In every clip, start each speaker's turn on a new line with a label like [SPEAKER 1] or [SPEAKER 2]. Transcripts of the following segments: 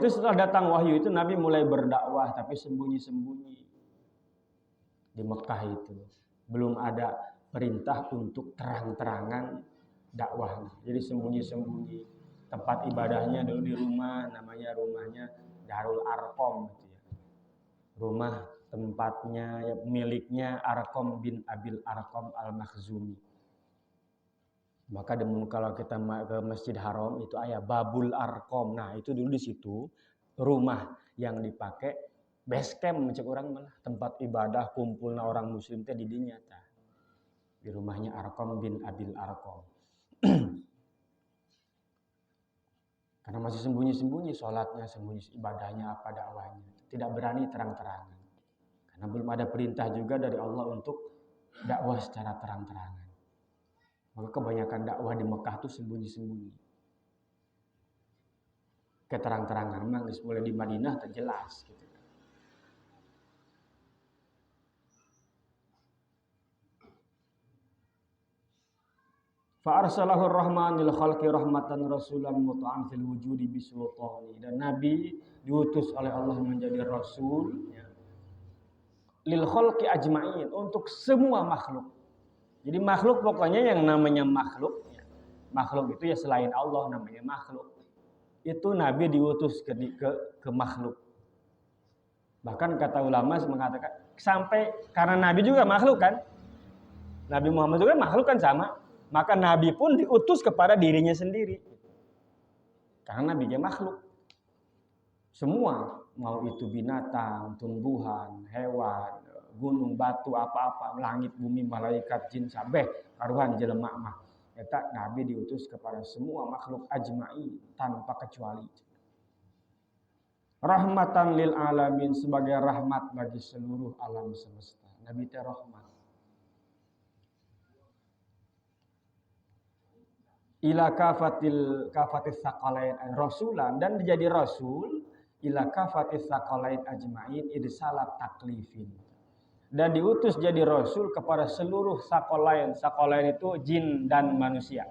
[SPEAKER 1] itu setelah datang wahyu itu Nabi mulai berdakwah tapi sembunyi-sembunyi. Di Mekah itu belum ada perintah untuk terang-terangan dakwah. Jadi sembunyi-sembunyi. Tempat ibadahnya dulu di rumah, namanya rumahnya Darul Arqam gitu ya. Rumah tempatnya ya, miliknya Arqam bin Abil Arqam Al-Makhzumi. Maka kalau kita ke Masjid Haram itu ada Babul Arqam. Nah, itu dulu di situ rumah yang dipakai base camp macam orang malah tempat ibadah kumpulna orang muslim teh di dinya tah. Di rumahnya Arqam bin Abil Arqam. Karena masih sembunyi-sembunyi sholatnya, sembunyi ibadahnya, apa dakwahnya. Tidak berani terang-terangan. Karena belum ada perintah juga dari Allah untuk dakwah secara terang-terangan. Maka kebanyakan dakwah di Mekah itu sembunyi-sembunyi. Keterang-terangan memang boleh di Madinah terjelas gitu. Fa'arsalahu ar-Rahman lil khalqi rahmatan rasulan muta'an fil wujudi bisultani. Dan Nabi diutus oleh Allah menjadi rasul ya, lil khalqi ajma'in, untuk semua makhluk. Jadi makhluk pokoknya yang namanya makhluk ya. Makhluk itu ya selain Allah namanya makhluk. Itu Nabi diutus ke makhluk. Bahkan kata ulama mengatakan sampai karena Nabi juga makhluk kan. Nabi Muhammad juga makhluk kan sama. Maka Nabi pun diutus kepada dirinya sendiri. Karena Nabi dia makhluk. Semua, mau itu binatang, tumbuhan, hewan, gunung, batu, apa-apa, langit, bumi, malaikat, jin, sabeh, karuhan, jelema mah. Eta Nabi diutus kepada semua makhluk ajma'i tanpa kecuali. Rahmatan lil alamin, sebagai rahmat bagi seluruh alam semesta. Nabi teh rahmat. Ila kafatis saqalain rasulan, dan menjadi rasul ila kafatis saqalain ajmain idsalat taklifin, dan diutus jadi rasul kepada seluruh saqalain. Saqalain itu jin dan manusia,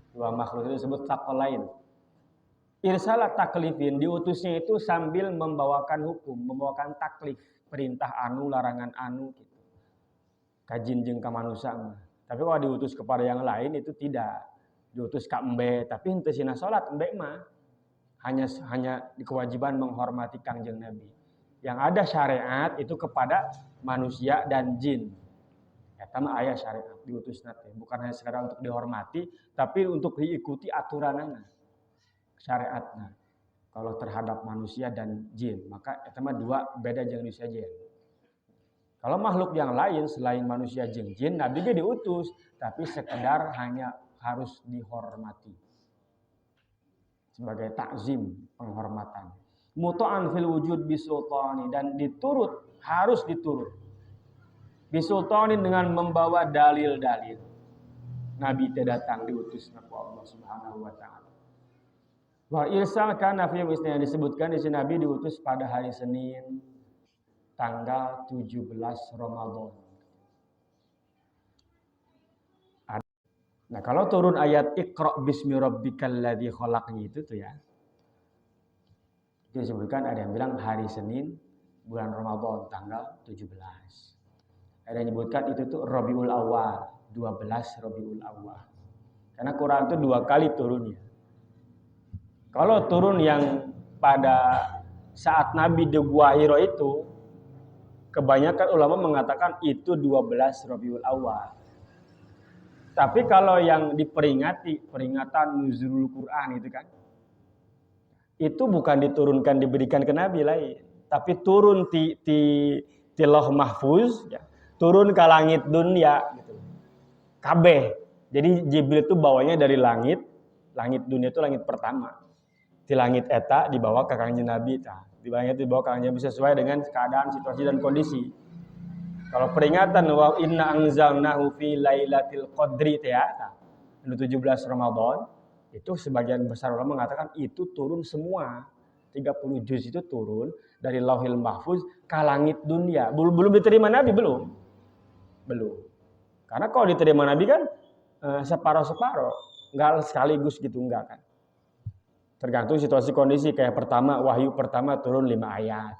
[SPEAKER 1] dua makhluk itu disebut saqalain. Irsalat taklifin, diutusnya itu sambil membawakan hukum, membawakan taklif, perintah anu larangan anu gitu. Ka jin jeung ka manusia mah. Tapi kalau diutus kepada yang lain itu tidak. Diutus ke embe, tapi henteu sina salat embe mah. Hanya kewajiban menghormati Kangjeng Nabi. Yang ada syariat itu kepada manusia dan jin. Eta mah aya syariat diutus nanti. Bukan hanya sekadar untuk dihormati, tapi untuk diikuti aturanana. Syariatna. Kalau terhadap manusia dan jin, maka eta mah dua beda jeung disajen. Kalau makhluk yang lain selain manusia jin, Nabi dia diutus, tapi sekedar hanya harus dihormati. Sebagai takzim, penghormatan. Muta'an fil wujud bisultani, dan harus diturut. Bisultani dengan membawa dalil-dalil. Nabi tidak datang diutus oleh Allah Subhanahu wa taala. Wa irsal kana fi yang disebutkan di sini Nabi diutus pada hari Senin tanggal 17 Ramadan. Nah, kalau turun ayat Iqra bismi rabbikal ladzi khalaq itu tuh ya. Itu disebutkan ada yang bilang hari Senin bulan Ramadan tanggal 17. Ada yang menyebutkan itu tuh Rabiul Awal, 12 Rabiul Awal. Karena Quran itu 2 kali turunnya. Kalau turun yang pada saat Nabi di Gua Hiro itu, kebanyakan ulama mengatakan itu 12 Rabiul Awal. Tapi kalau yang diperingati, peringatan nuzulul Quran itu kan, itu bukan diturunkan diberikan ke Nabi lain, tapi turun di Lauh Mahfuz, ya, turun ke langit dunia gitu. Kabeh. Jadi Jibril itu bawanya dari langit dunia itu langit pertama. Di langit eta dibawa ke Kangjeng Nabi tah. Di langit dibawa ke Kangjeng Nabi sesuai dengan keadaan, situasi dan kondisi. Kalau peringatan wa inna anzalnahu fi lailatul qadri ya, 17 Ramadan, itu sebagian besar ulama mengatakan itu turun semua. 30 juz itu turun dari Lauhil Mahfuz ke langit dunia. Belum diterima Nabi belum. Karena kalau diterima Nabi kan separuh-separuh, enggak sekaligus gitu enggak kan. Tergantung situasi kondisi. Kayak pertama, wahyu pertama turun 5 ayat.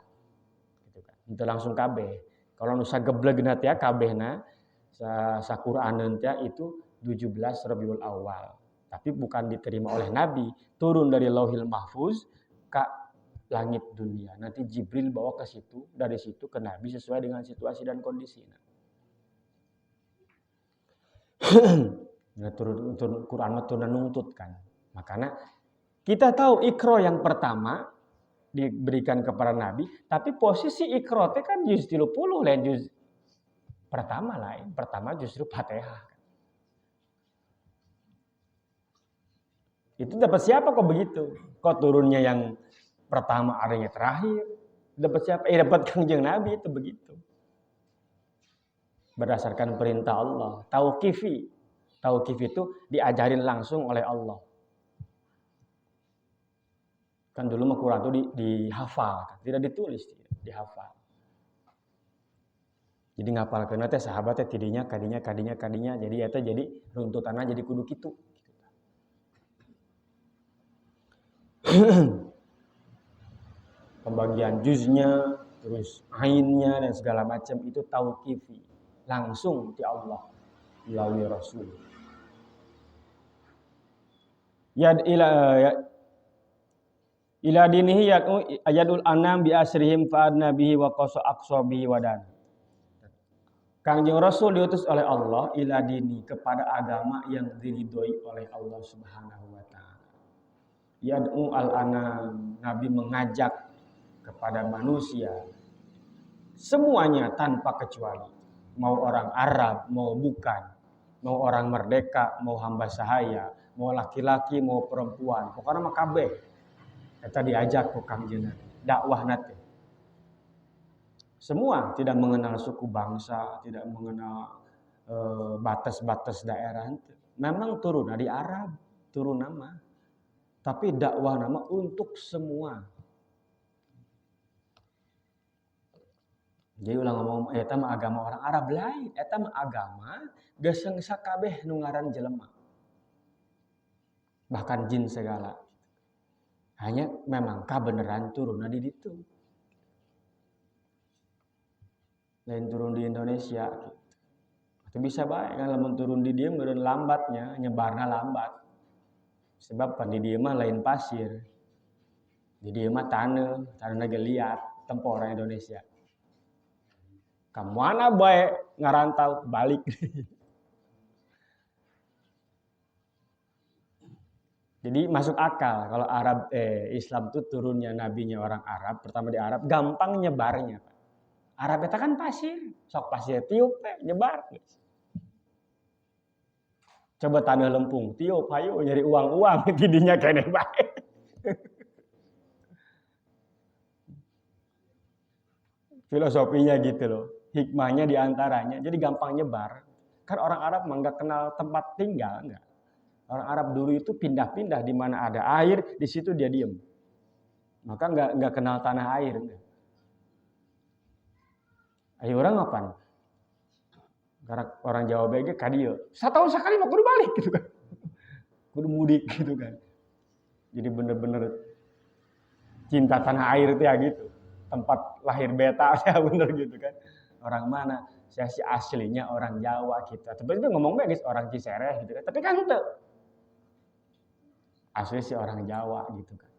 [SPEAKER 1] Gitu kan. Itu langsung kabeh. Kalau nusa geblegna teh kabehna sa Qur'aneun teh itu 17 Rabiul Awal. Tapi bukan diterima oleh Nabi, turun dari Lauhil Mahfuz ke langit dunia. Nanti Jibril bawa ke situ, dari situ ke Nabi sesuai dengan situasi dan kondisi. turun Quran turun nuntut kan. Makanya kita tahu Iqra yang pertama diberikan kepada Nabi, tapi posisi Iqra itu kan juz 30 lain juz pertama lain. Pertama justru Fatihah. Itu dapat siapa kok begitu? Kok turunnya yang pertama adanya terakhir? Dapat siapa? Dapat Kangjeng Nabi itu begitu. Berdasarkan perintah Allah. Tauqifi. Tauqif itu diajarin langsung oleh Allah. Kan dulu mah Quran itu dihafal, tidak ditulis, dihafal. Jadi ngapalkeun teh sahabat teh tidinya kadinya. Jadi eta jadi runtutanna jadi kudu kitu. Pembagian juznya, terus ainnya dan segala macam itu tauqifi, langsung di Allah melalui Rasul. Ila dinihi ayadul anam bi asrihim fa'adna bihi wa qasa aqsa bihi wadan. Kangjeng Rasul diutus oleh Allah ila dini kepada agama yang diridhoi oleh Allah Subhanahu wa taala. Yad'u al-anam, Nabi mengajak kepada manusia semuanya tanpa kecuali. Mau orang Arab, mau bukan, mau orang merdeka, mau hamba sahaya, mau laki-laki, mau perempuan, pokoknya mah kabeh. Eta diajak ku Kangjeng dakwah nate. Semua tidak mengenal suku bangsa, tidak mengenal batas-batas daerah. Memang turun di Arab, turun nama. Tapi dakwah nama untuk semua. Jadi ulang ngomong, eta mah agama orang Arab lain, eta mah agama geus sakabeh nu ngaran jelema. Bahkan jin segala. Hanya memang kebenaran turun di ditu. Lain turun di Indonesia gitu. Itu bisa baik kan lamun turun di dieu meureun lambatnya, nyebarna lambat. Sebab pan di dieu mah lain pasir. Di dieu mah taneuh ge liat tempor Indonesia. Kamana bae ngarantau balik. Jadi masuk akal kalau Islam itu turunnya nabinya orang Arab, pertama di Arab, gampang nyebarnya. Arab itu kan pasir, sok pasir tiup nyebar. Coba tanah lempung, tiup hayu nyari uang tidinya kene bae. Filosofinya gitu loh, hikmahnya diantaranya, jadi gampang nyebar. Kan orang Arab mah nggak kenal tempat tinggal, enggak. Orang Arab dulu itu pindah-pindah di mana ada air, di situ dia diem. Maka nggak kenal tanah air. Ayo orang ngapain? Karena orang Jawa BG kadieu. Satahun sekali mau kudu balik gitu kan. Kudu mudik gitu kan. Jadi bener-bener cinta tanah air itu ya gitu. Tempat lahir beta ya bener gitu kan. Orang mana? Saya si aslinya orang Jawa gitu. Tapi itu ngomong guys orang Cisereh gitu kan. Tapi kan itu asli si orang Jawa gitu kan.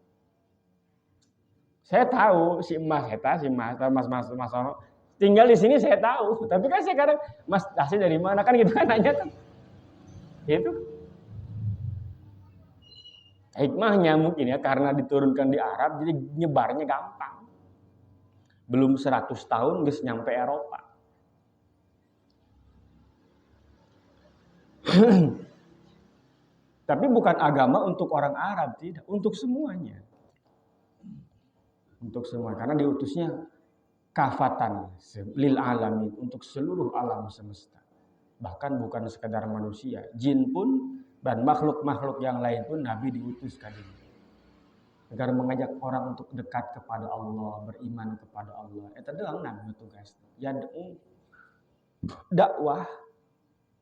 [SPEAKER 1] Saya tahu si Mas Ono tinggal di sini saya tahu, tapi kan saya kadang Mas asli dari mana kan gitu kan nanya kan. Itu hikmahnya mungkin ya karena diturunkan di Arab jadi nyebarnya gampang. Belum 100 tahun geus nyampe Eropa. Tapi bukan agama untuk orang Arab, tidak, untuk semuanya. Untuk semua, karena diutusnya kafatan lil alamin, untuk seluruh alam semesta. Bahkan bukan sekadar manusia, jin pun dan makhluk-makhluk yang lain pun Nabi diutuskan ini. Agar mengajak orang untuk dekat kepada Allah, beriman kepada Allah. Eta doang Nabi tugas. Yad'u dakwah,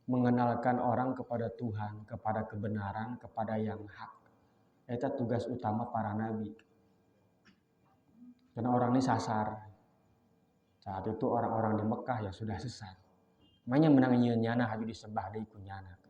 [SPEAKER 1] mengenalkan orang kepada Tuhan, kepada kebenaran, kepada yang hak. Eta tugas utama para nabi. Karena orang ini sasar. Saat itu orang-orang di Mekah ya sudah sesat. Makanya menang nyana haju disembah deui ku nyana.